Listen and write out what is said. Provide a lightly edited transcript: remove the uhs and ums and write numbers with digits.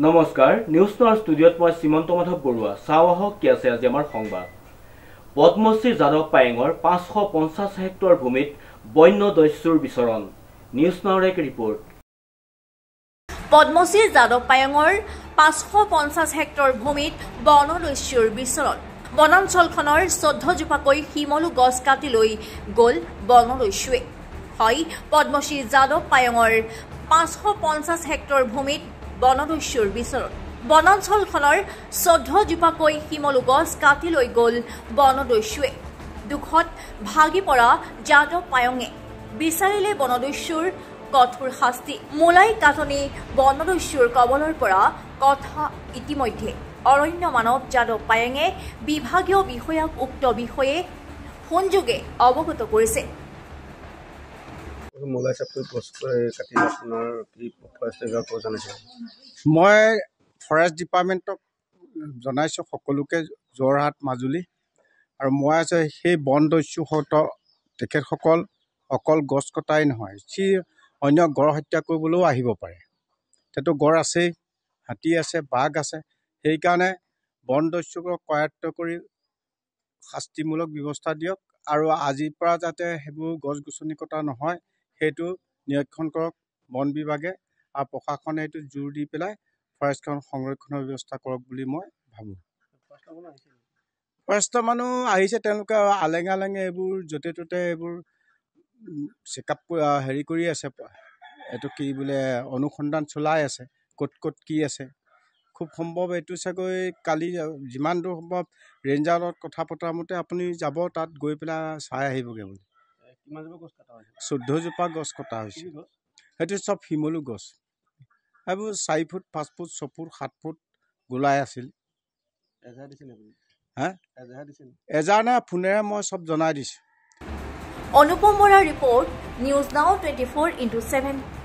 নমস্কাৰ নিউজ নাওৰ ষ্টুডিঅ'ত মই শ্ৰীমন্ত মাধৱ বৰুৱা চাওয়াহক কি আছে আজি আমাৰ সংবাদ পদ্মশ্ৰী যাদৱ পায়েঙৰ 550 হেক্টৰ ভূমিত বন্য দস্যুৰ বিচৰণ নিউজ নাওৰ এক ৰিপৰ্ট পদ্মশ্ৰী যাদৱ পায়েঙৰ 550 হেক্টৰ ভূমিত বন্য দস্যুৰ বিচৰণ বনাঞ্চলখনৰ 14 জোপাকৈ শিমলু গছ কাটি লৈ গল বন্য দস্যুৱে হয় পদ্মশ্ৰী যাদৱ পায়েঙৰ 550 হেক্টৰ ভূমিত বন্য দস্যুৰ বিচৰণ বনাঞ্চলখনৰ 14 জোপাকৈ শিমলু গছ কাটি লৈ গল বন্য দস্যুৱে দুখত ভাগি পৰা যাদৱ পায়েঙে বিচাৰিলে বন্য দস্যুৰ কঠোৰ শাস্তি মোলাই কাটনি বন্য দস্যুৰ কবলৰ পৰা কথা ইতিমধ্যে অৰণ্য মানৱ যাদৱ পায়েঙে বিভাগীয় বিষয়াক উক্ত বিষয়ে ফোনযোগে অৱগত কৰিছে মই ফৰেষ্ট ডিপাৰ্টমেণ্টক জনাইছোঁ সকলোকে যোৰহাট মাজুলী আৰু মই আছে সেই বন দস্যুহঁত তেখেতসকল অকল গছ কটাই নহয় যি অন্য গড় হত্যা কৰিবলৈও আহিব পাৰে সেইটো গড় আছেই হাতী আছে বাঘ আছে সেইকাৰণে বন দস্যুক কৰায়ত্ব কৰি শাস্তিমূলক ব্যৱস্থা দিয়ক আৰু আজিৰ পৰা যাতে সেইবোৰ গছ গছনি কটা নহয় সেইটো নিৰীক্ষণ কৰক বন বিভাগে আৰু প্ৰশাসনে এইটো জোৰ দি পেলাই ফৰেষ্টখন সংৰক্ষণৰ ব্যৱস্থা কৰক বুলি মই ভাবোঁ ফৰেষ্টৰ মানুহ আহিছে তেওঁলোকে আলেঙে আলেঙে এইবোৰ য'তে ত'তে এইবোৰ চেকআপ হেৰি কৰি আছে এইটো কি বোলে অনুসন্ধান চলাই আছে ক'ত ক'ত কি আছে খুব সম্ভৱ এইটো চাগৈ কালি যিমান দূৰ সম্ভৱ ৰেঞ্জাৰৰ লগত কথা পতাৰ মতে আপুনি যাব তাত গৈ পেলাই চাই আহিবগৈ বুলি 14 জোপা গছ কটা হৈছে সেইটো চব শিমলু গছ এইবোৰ 4 ফুট 5 ফুট 6 ফুট 7 ফুট গোলাই আছিল এজাৰ নে ফোনেৰে মই চব জনাই দিছোঁ অনুপম বৰাৰ ৰিপৰ্ট নিউজ নাও 24/7